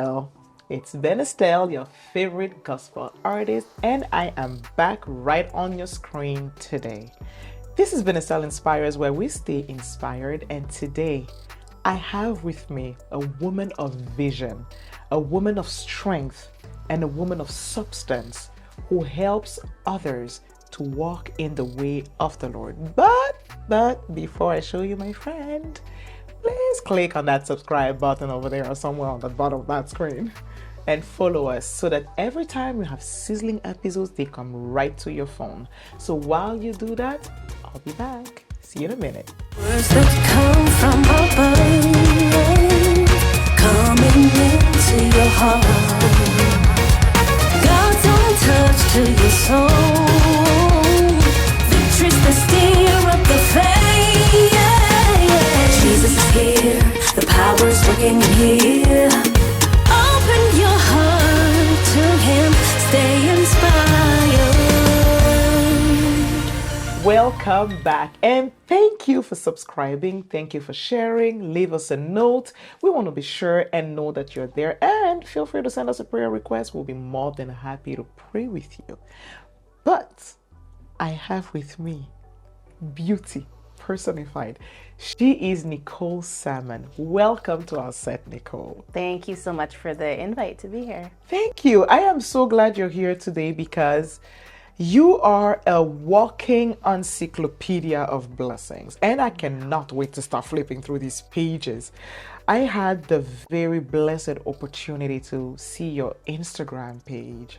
Well, it's Benestelle, your favorite gospel artist, and I am back right on your screen today. This is Benestelle Inspires, where we stay inspired, and today I have with me a woman of vision, a woman of strength, and a woman of substance who helps others to walk in the way of the Lord. But before I show you my friend, please click on that subscribe button over there or somewhere on the bottom of that screen and follow us so that every time we have sizzling episodes, they come right to your phone. So while you do that, I'll be back. See you in a minute. Words that come from above, coming into your heart. God's own touch to your soul. Victories that stir up the faith. Jesus is here, the power's working here. Open your heart to Him, stay inspired. Welcome back, and thank you for subscribing. Thank you for sharing. Leave us a note. We want to be sure and know that you're there, and feel free to send us a prayer request. We'll be more than happy to pray with you. But I have with me beauty personified. She is Nicole Salmon. Welcome to our set, Nicole. Thank you so much for the invite to be here. Thank you. I am so glad you're here today because you are a walking encyclopedia of blessings, and I cannot wait to start flipping through these pages. I had the very blessed opportunity to see your Instagram page.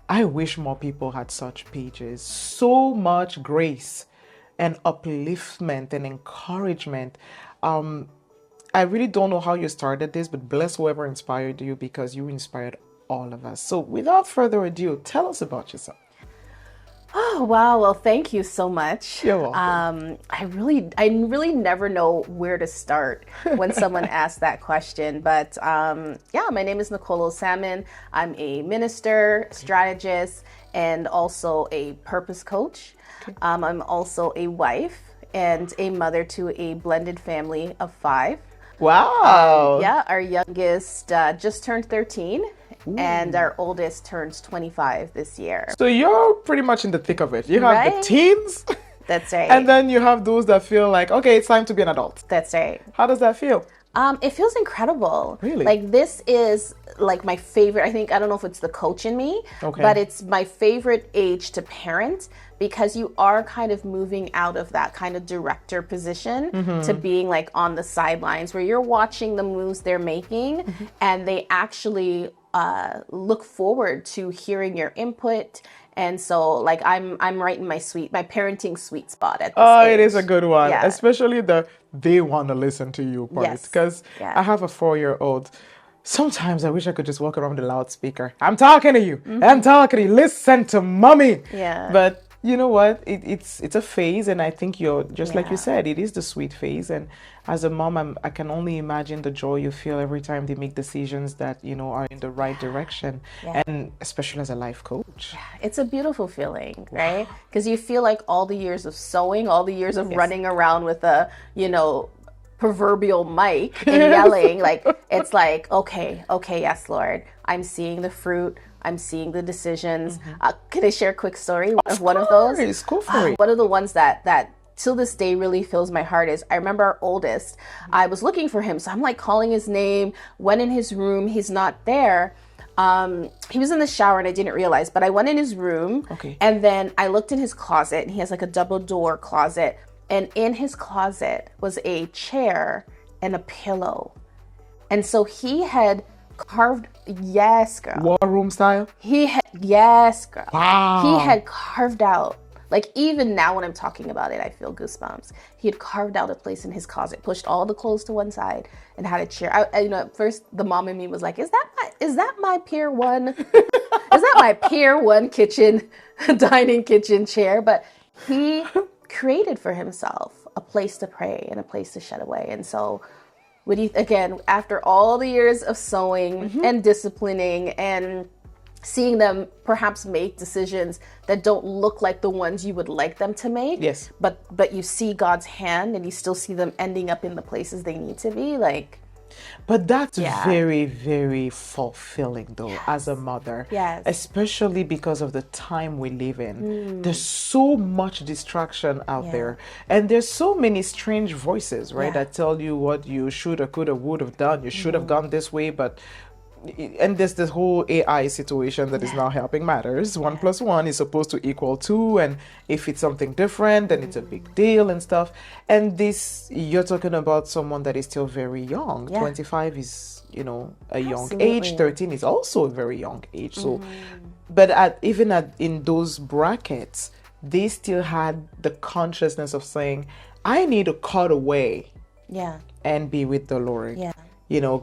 I wish more people had such pages. So much grace and upliftment and encouragement. I really don't know how you started this, but bless whoever inspired you because you inspired all of us. So without further ado, tell us about yourself. Oh, wow. Well, thank you so much. You're welcome. I really never know where to start when someone asks that question. But yeah, my name is Nicole O. I'm a minister, strategist, and also a purpose coach. I'm also a wife and a mother to a blended family of 5. Wow. Yeah, our youngest just turned 13. Ooh. And our oldest turns 25 this year. So you're pretty much in the thick of it. You have the teens. That's right. And then you have those that feel like, okay, it's time to be an adult. That's right. How does that feel? It feels incredible. Really? Like this is like my favorite. I don't know if it's the coach in me, but it's my favorite age to parent because you are kind of moving out of that kind of director position to being like on the sidelines where you're watching the moves they're making and they actually look forward to hearing your input. And so like I'm right in my parenting sweet spot at this age. It is a good one. Yeah. Especially they want to listen to you part. Because I have a 4-year-old. Sometimes I wish I could just walk around with a loudspeaker. I'm talking to you. I'm talking to you. Listen to mommy. Yeah. But you know what? It's a phase, and I think you're just like you said. It is the sweet phase, and as a mom, I can only imagine the joy you feel every time they make decisions that are in the right direction, and especially as a life coach. Yeah, it's a beautiful feeling, right? Because you feel like all the years of sewing, all the years of running around with a proverbial mic and yelling, like it's like okay, yes, Lord, I'm seeing the fruit. I'm seeing the decisions. Can I share a quick story of one of those? Go for it. One of the ones that till this day really fills my heart is I remember our oldest. I was looking for him, so I'm like calling his name. Went in his room. He's not there. He was in the shower and I didn't realize. But I went in his room, and then I looked in his closet, and he has like a double door closet. And in his closet was a chair and a pillow, and so he had carved, yes, girl. War room style? Yes, girl. Wow. He had carved out, like even now when I'm talking about it, I feel goosebumps. He had carved out a place in his closet, pushed all the clothes to one side, and had a chair. At first the mom in me was like, "Is that my Pier 1? Is that my Pier 1 kitchen, dining kitchen chair?" But he created for himself a place to pray and a place to shed away, and so. Again, after all the years of sewing and disciplining and seeing them perhaps make decisions that don't look like the ones you would like them to make, but you see God's hand and you still see them ending up in the places they need to be, like But that's Yeah. very, very fulfilling, though, as a Yes. mother, Yes. especially because of the time we live in. There's so much distraction out Yeah. there, and there's so many strange voices, right, Yeah. that tell you what you should or could or would have done. You should have gone this way, but and there's this whole AI situation that is now helping matters. One plus one is supposed to equal two, and if it's something different, then it's a big deal and stuff. And this, you're talking about someone that is still very young. Yeah. 25 is, a young age. Absolutely. 13 is also a very young age. So, but in those brackets, they still had the consciousness of saying, I need to cut away Yeah. and be with the Lord. Yeah.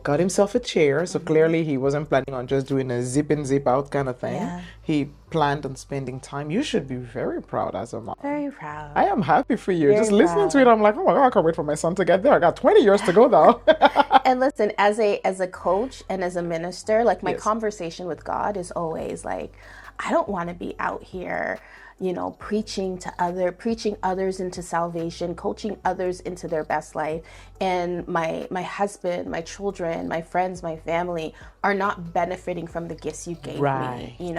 Got himself a chair. So clearly he wasn't planning on just doing a zip in, zip out kind of thing. Yeah. He planned on spending time. You should be very proud as a mom. Very proud. I am happy for you. Very Just listening to it, proud. I'm like, oh my God, I can't wait for my son to get there. I got 20 years to go now. And listen, as a coach and as a minister, like my Yes. conversation with God is always like, I don't want to be out here, preaching others into salvation, coaching others into their best life, and my husband, my children, my friends, my family are not benefiting from the gifts you gave Right. me,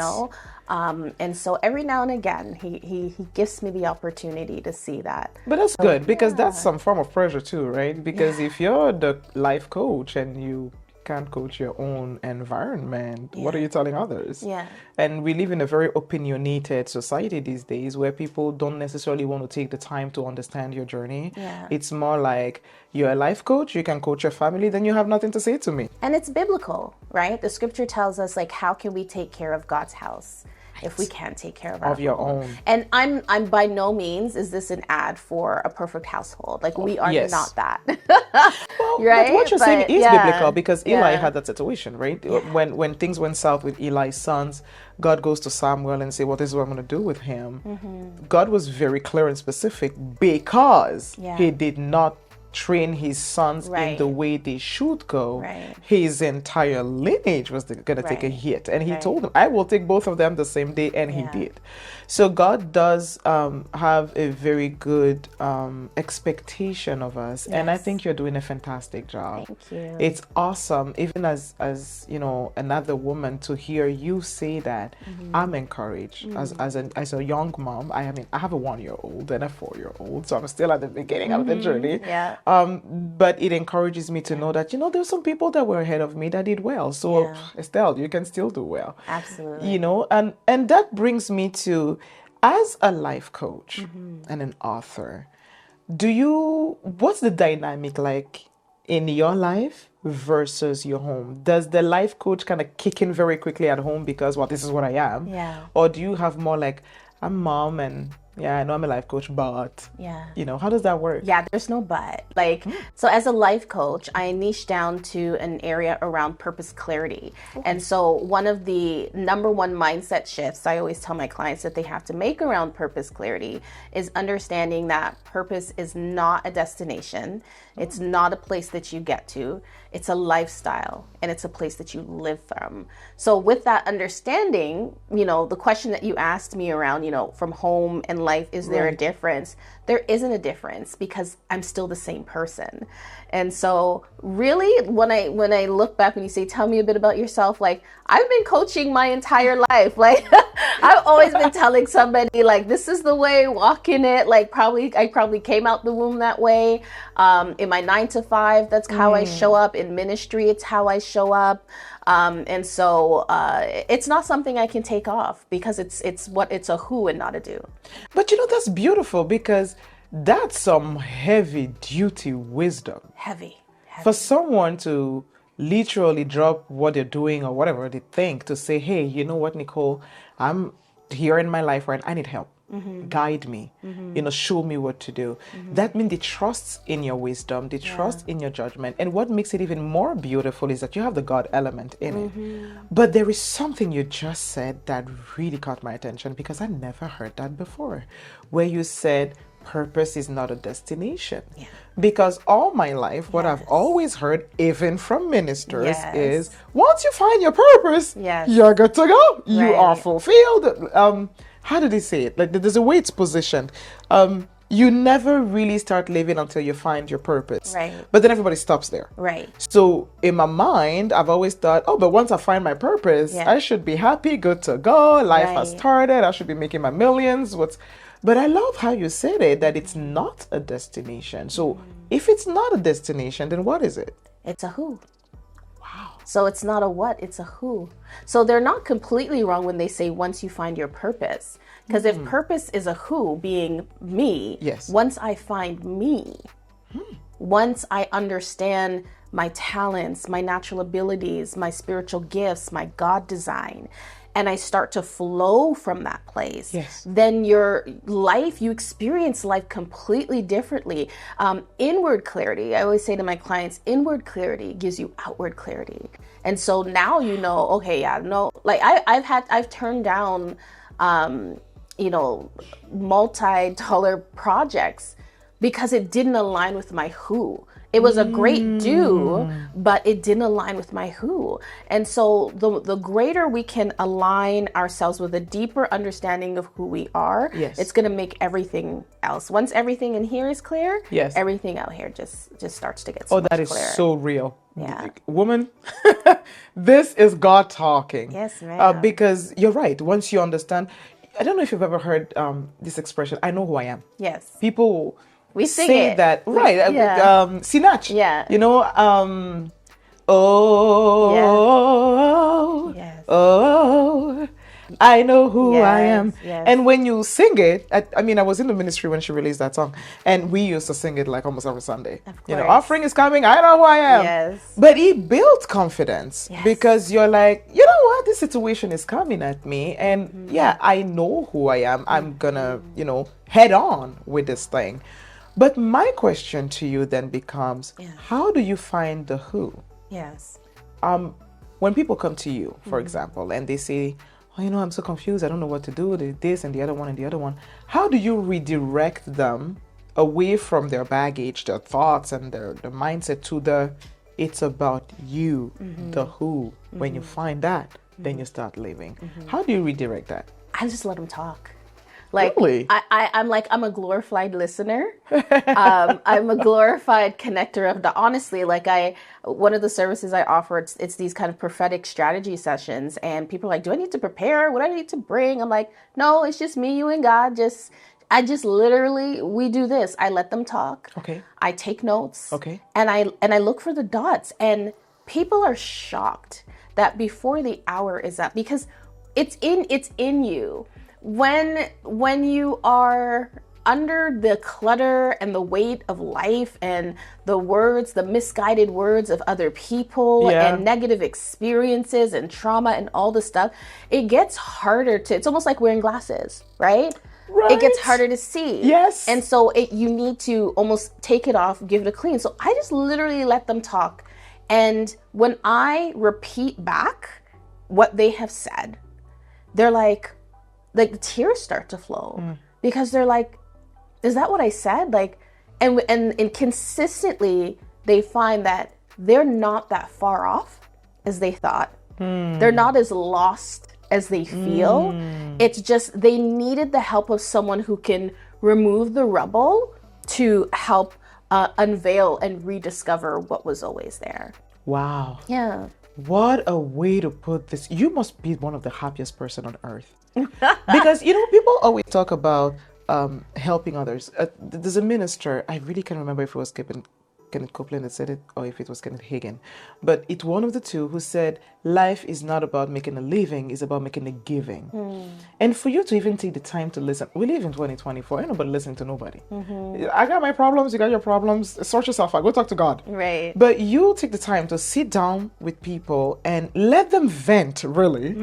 and so every now and again he gives me the opportunity to see that. But that's good because that's some form of pressure too, right? Because if you're the life coach and you can't coach your own environment, what are you telling others? Yeah. And we live in a very opinionated society these days where people don't necessarily want to take the time to understand your journey. Yeah. It's more like you're a life coach, you can coach your family, then you have nothing to say to me. And it's biblical, right? The scripture tells us, like, how can we take care of God's house if we can't take care of our Your own? own. And I'm by no means is this an ad for a perfect household. Like, we are yes. not that. Right? But what you're saying is biblical because Eli yeah. had that situation, right? When things went south with Eli's sons, God goes to Samuel and say, "What is what I'm going to do with him?" God was very clear and specific because he did not train his sons in the way they should go. Right. His entire lineage was going to take a Right. hit, and he told them, "I will take both of them the same day," and he did. So God does have a very good expectation of us, and I Yes. think you're doing a fantastic job. Thank you. It's awesome, even as another woman, to hear you say that. I'm encouraged as a young mom. I have a 1-year-old and a 4-year-old, so I'm still at the beginning of the journey. Yeah. But it encourages me to know that there's some people that were ahead of me that did well. So Estelle, you can still do well. Absolutely. And that brings me to, as a life coach and an author, what's the dynamic like in your life versus your home? Does the life coach kind of kick in very quickly at home because, well, this is what I am? Yeah. Or do you have more like, I'm mom and I know I'm a life coach, but how does that work? Yeah, there's no but. Like, so as a life coach, I niche down to an area around purpose clarity. And so one of the number one mindset shifts I always tell my clients that they have to make around purpose clarity is understanding that purpose is not a destination. It's not a place that you get to. It's a lifestyle, and it's a place that you live from. So with that understanding, the question that you asked me around, from home and life, is there a difference? There isn't a difference because I'm still the same person. And so really, when I look back, when you say, tell me a bit about yourself, like, I've been coaching my entire life. Like, I've always been telling somebody, like, this is the way, walk in it. Like, I probably came out the womb that way. In my 9 to 5, that's how I show up. In ministry, it's how I show up. And so it's not something I can take off because it's a who and not a do. But that's beautiful because that's some heavy duty wisdom. Heavy. For someone to literally drop what they're doing or whatever they think to say, hey, you know what, Nicole, I'm here in my life, right? I need help. Guide me, show me what to do. That means they trust in your wisdom, they trust in your judgment. And what makes it even more beautiful is that you have the God element in it. But there is something you just said that really caught my attention because I never heard that before, where you said purpose is not a destination. Because all my life, what I've always heard, even from ministers, is once you find your purpose, you're good to go. You are fulfilled. How do they say it? Like, there's a way it's positioned. you never really start living until you find your purpose. Right. But then everybody stops there. Right. So in my mind, I've always thought, oh, but once I find my purpose, Yeah. I should be happy, good to go. Life has Right. started. I should be making my millions. But I love how you said it, that it's not a destination. So if it's not a destination, then what is it? It's a who. Wow. So it's not a what, it's a who. So they're not completely wrong when they say once you find your purpose. Because if purpose is a who, being me, Yes. once I find me, once I understand my talents, my natural abilities, my spiritual gifts, my God design, and I start to flow from that place, Yes. then your life, you experience life completely differently. Inward clarity, I always say to my clients, inward clarity gives you outward clarity. And so now you know, okay, yeah, no, like I've turned down, multi-dollar projects because it didn't align with my who. It was a great do, but it didn't align with my who. And so the greater we can align ourselves with a deeper understanding of who we are, Yes. it's going to make everything else. Once everything in here is clear, Yes. everything out here just starts to get so much That is clearer. so real. Yeah. Woman, this is God talking. Yes, ma'am. Because you're right. Once you understand, I don't know if you've ever heard this expression, I know who I am. Yes. People We sing say it. that, right? Yeah. Sinach. Yeah. Oh, Yes. oh, I know who I Yes, am. yes. And when you sing it, I was in the ministry when she released that song, and we used to sing it like almost every Sunday. Of You know, course. offering is coming. I know who I am. Yes. But it built confidence Yes. because you're like, you know what, this situation is coming at me, and yeah, I know who I am. I'm gonna, head on with this thing. But my question to you then becomes, how do you find the who? Yes. When people come to you, for example, and they say, oh, I'm so confused, I don't know what to do, this and the other one and the other one. How do you redirect them away from their baggage, their thoughts and their mindset to it's about you, the who. When you find that, then you start living. How do you redirect that? I just let them talk. Like, Really? I'm a glorified listener. I'm a glorified connector of honestly, one of the services I offer, it's these kind of prophetic strategy sessions, and people are like, do I need to prepare? What do I need to bring? I'm like, no, it's just me, you and God. I just literally, we do this. I let them talk. Okay. I take notes. Okay. And I look for the dots, and people are shocked that before the hour is up, because it's in you. When you are under the clutter and the weight of life and the misguided words of other people and negative experiences and trauma and all this stuff, it gets harder it's almost like wearing glasses, right? Right. It gets harder to see. Yes. And so you need to almost take it off, give it a clean. So I just literally let them talk. And when I repeat back what they have said, they're like the tears start to flow because they're like, is that what I said? And consistently they find that they're not that far off as they thought. They're not as lost as they feel. It's just they needed the help of someone who can remove the rubble to help unveil and rediscover what was always there. Wow. Yeah. What a way to put this. You must be one of the happiest person on earth. Because, people always talk about helping others. There's a minister, I really can't remember if it was Kenneth Copeland that said it or if it was Kenneth Hagin, but it's one of the two who said life is not about making a living, it's about making a giving. And for you to even take the time to listen, we live in 2024, ain't nobody listening to nobody. I got my problems, you got your problems, sort yourself out, go talk to God. Right. But you take the time to sit down with people and let them vent, really,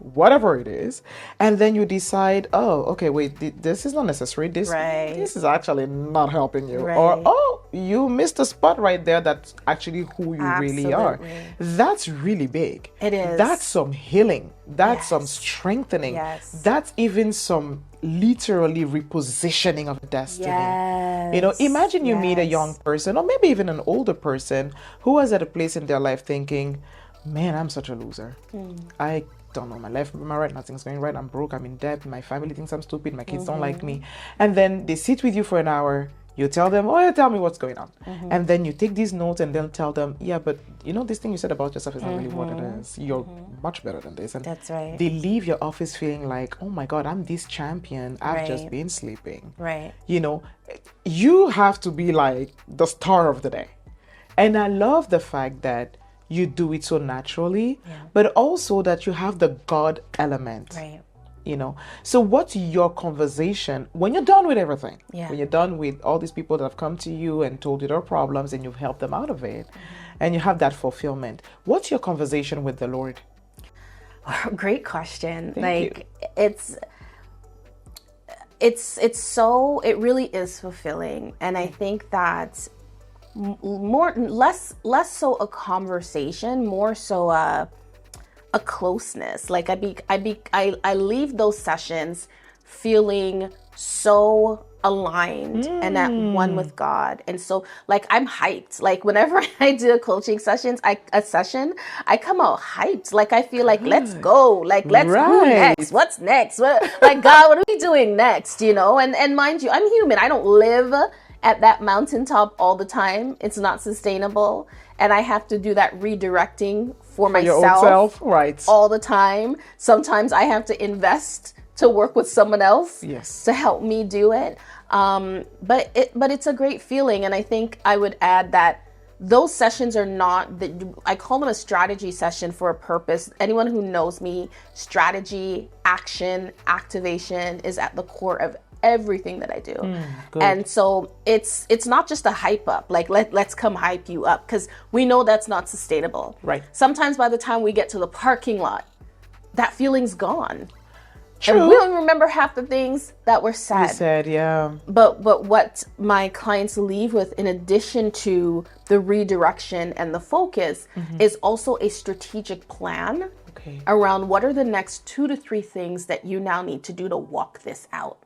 whatever it is, and then you decide, oh, okay, wait, this is not necessary, this is actually not helping you, or oh, you missed a spot right there, that's actually who you really are. That's really big. It is. That's some healing, that's some strengthening, that's even some literally repositioning of destiny. Imagine you meet a young person or maybe even an older person who was at a place in their life thinking, man, I'm such a loser. I don't know my left, my right, nothing's going right. I'm broke, I'm in debt, my family thinks I'm stupid, my kids don't like me. And then they sit with you for an hour, you tell them, oh, yeah, tell me what's going on. And then you take these notes and then tell them, yeah, but you know, this thing you said about yourself is not really what it is. You're much better than this. And That's right. they leave your office feeling like, oh my God, I'm this champion. I've just Right. been sleeping. Right. You know, you have to be like the star of the day. And I love the fact that you do it so naturally, but also that you have the God element. Right. You know, so what's your conversation when you're done with everything? Yeah. When you're done with all these people that have come to you and told you their problems and you've helped them out of it, and you have that fulfillment, what's your conversation with the Lord? Great question. Thank like it's so, it really is fulfilling, and I think that less so a conversation, more so a closeness. Like I leave those sessions feeling so aligned and at one with God. And so like I'm hyped. Like whenever I do a coaching session, I come out hyped. Like I feel like let's go. Like let's who Right. next? What's next? Like God, what are we doing next? You know? And mind you, I'm human. I don't live at that mountaintop all the time. It's not sustainable. And I have to do that redirecting for Your own myself self, right? all the time. Sometimes I have to invest to work with someone else Yes. to help me do it. But it's a great feeling. And I think I would add that those sessions are not, I call them a strategy session for a purpose. Anyone who knows me, strategy, action, activation is at the core of everything that I do. Good. And so it's not just a hype up, like let's come hype you up, because we know that's not sustainable. Right. Sometimes by the time we get to the parking lot, that feeling's gone. True. And we don't remember half the things that were said. You said, yeah. But what my clients leave with, in addition to the redirection and the focus, is also a strategic plan Okay. around what are the next 2 to 3 things that you now need to do to walk this out.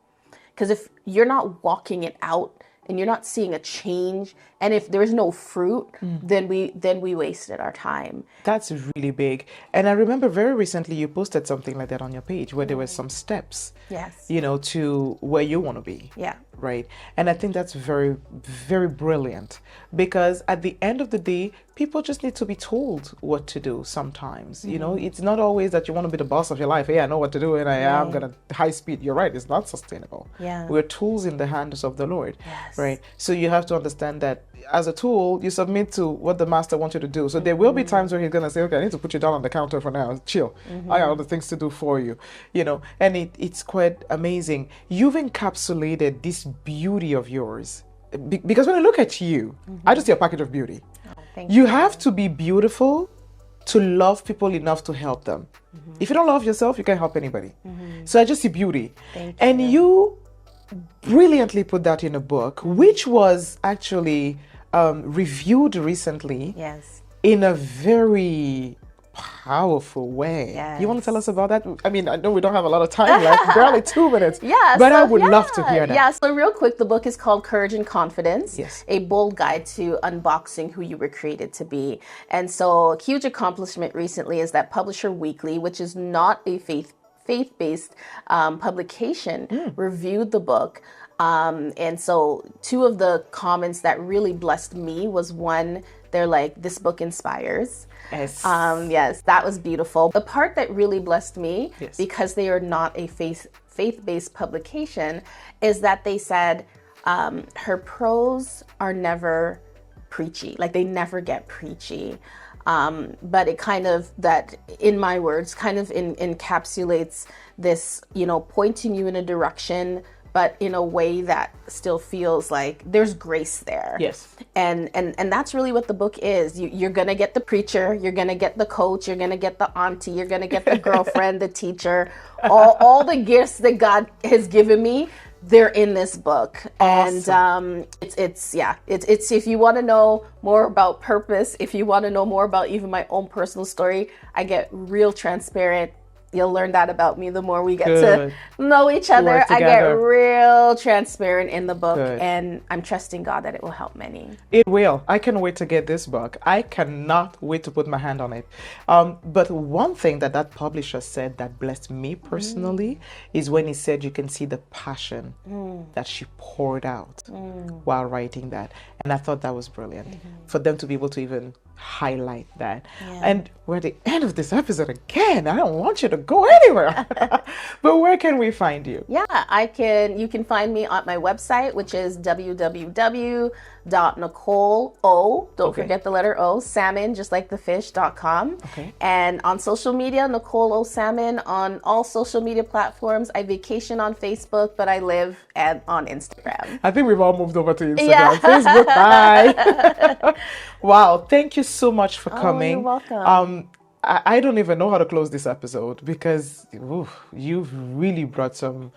Because if you're not walking it out and you're not seeing a change, and if there's no fruit, then we wasted our time. That's really big. And I remember very recently you posted something like that on your page where there were some steps, Yes. you know, to where you want to be. Yeah. Right. And I think that's very, very brilliant, because at the end of the day, people just need to be told what to do sometimes. You know, it's not always that you want to be the boss of your life. Hey, I know what to do and I am going to high speed. You're right. It's not sustainable. Yeah. We're tools in the hands of the Lord. Yes. Right. So you have to understand that as a tool, you submit to what the master wants you to do. So there will be times where he's going to say, okay, I need to put you down on the counter for now. Chill. I got other things to do for you. You know, and it's quite amazing. You've encapsulated this beauty of yours. Because when I look at you, I just see a package of beauty. Thank You have to be beautiful to love people enough to help them. If you don't love yourself, you can't help anybody. So I just see beauty. Thank And you brilliantly put that in a book, which was actually reviewed recently Yes. in a very powerful way. Yes. You want to tell us about that? I mean, I know we don't have a lot of time left, barely 2 minutes. Yeah, But I so, would love to hear that. Yeah, so real quick, the book is called Courage and Confidence, Yes. a bold guide to unboxing who you were created to be. And so a huge accomplishment recently is that Publisher Weekly, which is not a faith-based publication, reviewed the book. And so 2 of the comments that really blessed me was, one, they're like, this book inspires. Yes. Yes, that was beautiful. The part that really blessed me, Yes. because they are not a faith-based publication, is that they said her prose are never preachy. Like, they never get preachy. But it kind of, that, in my words, kind of encapsulates this, you know, pointing you in a direction, but in a way that still feels like there's grace there. Yes. And that's really what the book is. You're going to get the preacher, you're going to get the coach, you're going to get the auntie, you're going to get the girlfriend, the teacher, all the gifts that God has given me, they're in this book. Awesome. And it's if you want to know more about purpose, if you want to know more about even my own personal story, I get real transparent you'll learn that about me the more we get Good. to know each Work other. I get together. real transparent in the book, Good. and I'm trusting God that it will help many. It will. I can wait to get this book. I cannot wait to put my hand on it. But one thing that publisher said that blessed me personally is when he said you can see the passion that she poured out while writing that. And I thought that was brilliant for them to be able to even highlight that. And we're at the end of this episode again. I don't want you to go anywhere. But where can we find you? Yeah, you can find me on my website, which is www.Nicole O, don't forget the letter O, salmon, just like the fish.com. Okay. And on social media, Nicole O Salmon on all social media platforms. I vacation on Facebook, but I live on Instagram. I think we've all moved over to Instagram. Yeah. Facebook, bye. Wow, thank you so much for coming. You're welcome. I don't even know how to close this episode because you've really brought some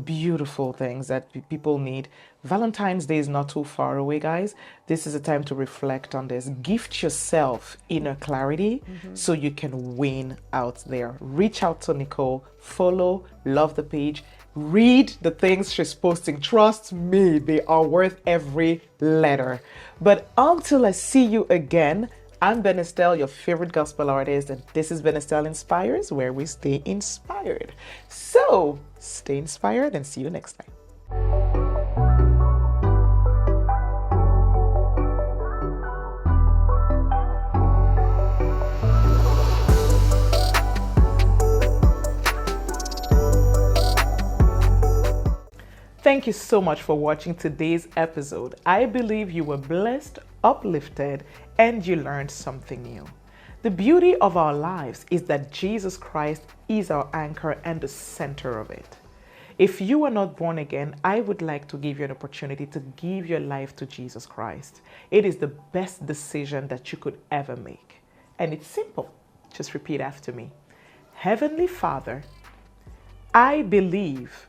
beautiful things that people need. Valentine's Day is not too far away, guys. This is a time to reflect on this. Gift yourself inner clarity so you can win out there. Reach out to Nicole, follow, love the page, read the things she's posting. Trust me, they are worth every letter. But until I see you again, I'm Benestelle, your favorite gospel artist, and this is Benestelle Inspires, where we stay inspired. So, stay inspired and see you next time. Thank you so much for watching today's episode. I believe you were blessed, uplifted, and you learned something new. The beauty of our lives is that Jesus Christ is our anchor and the center of it. If you are not born again, I would like to give you an opportunity to give your life to Jesus Christ. It is the best decision that you could ever make. And it's simple. Just repeat after me. Heavenly Father, I believe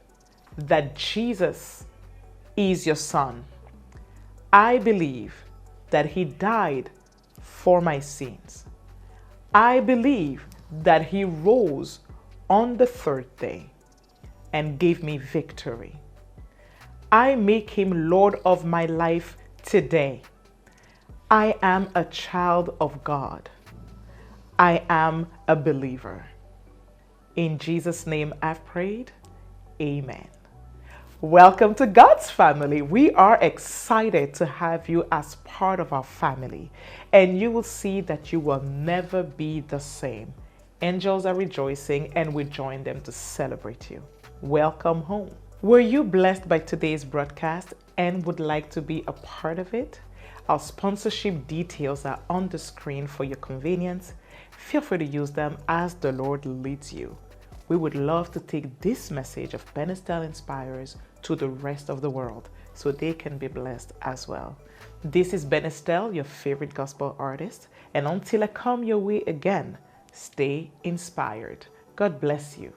that Jesus is your Son. I believe that He died for my sins. I believe that He rose on the third day and gave me victory. I make Him Lord of my life today. I am a child of God. I am a believer. In Jesus' name I've prayed. Amen. Welcome to God's family. We are excited to have you as part of our family, and you will see that you will never be the same. Angels are rejoicing, and we join them to celebrate you. Welcome home. Were you blessed by today's broadcast and would like to be a part of it? Our sponsorship details are on the screen for your convenience. Feel free to use them as the Lord leads you. We would love to take this message of Benestelle Inspires to the rest of the world so they can be blessed as well. This is Benestelle, your favorite gospel artist, and until I come your way again, stay inspired. God bless you.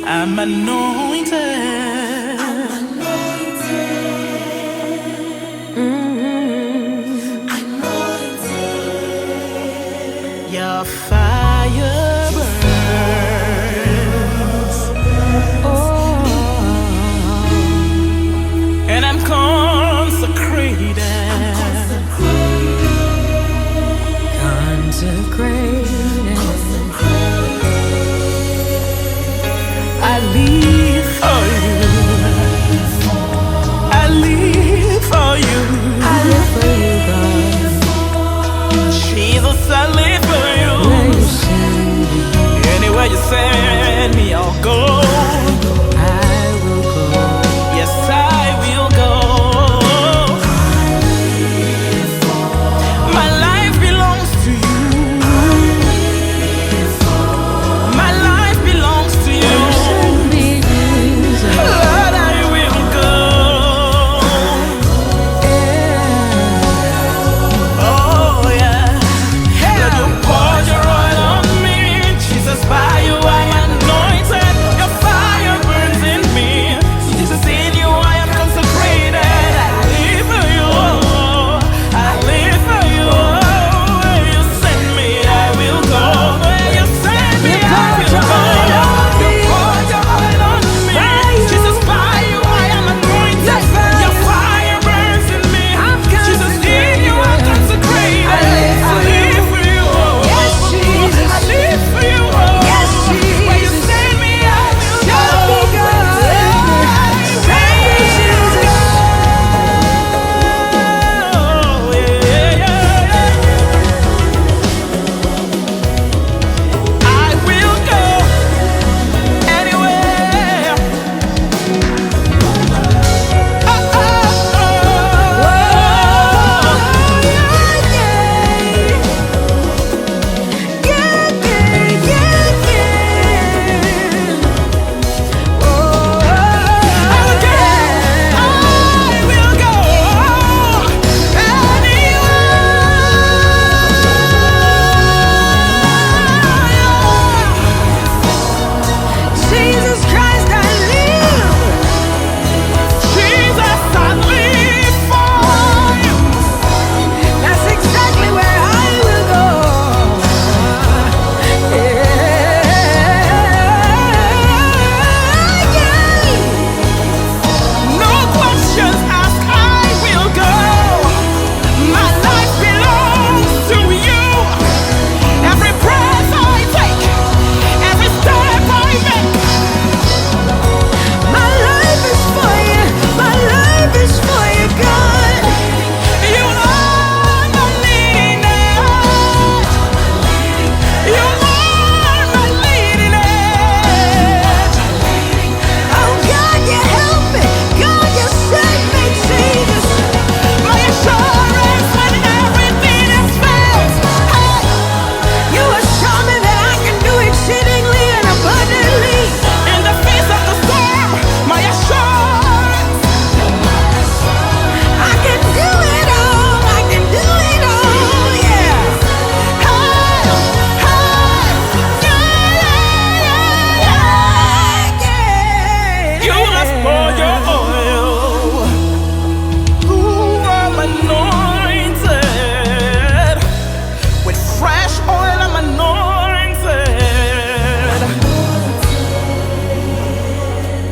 I'm anointed. Anointed. Your fire burns. Oh. And I'm consecrated. Consecrated. I live for you.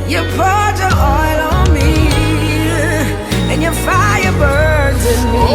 You poured your oil on me, and your fire burns in me.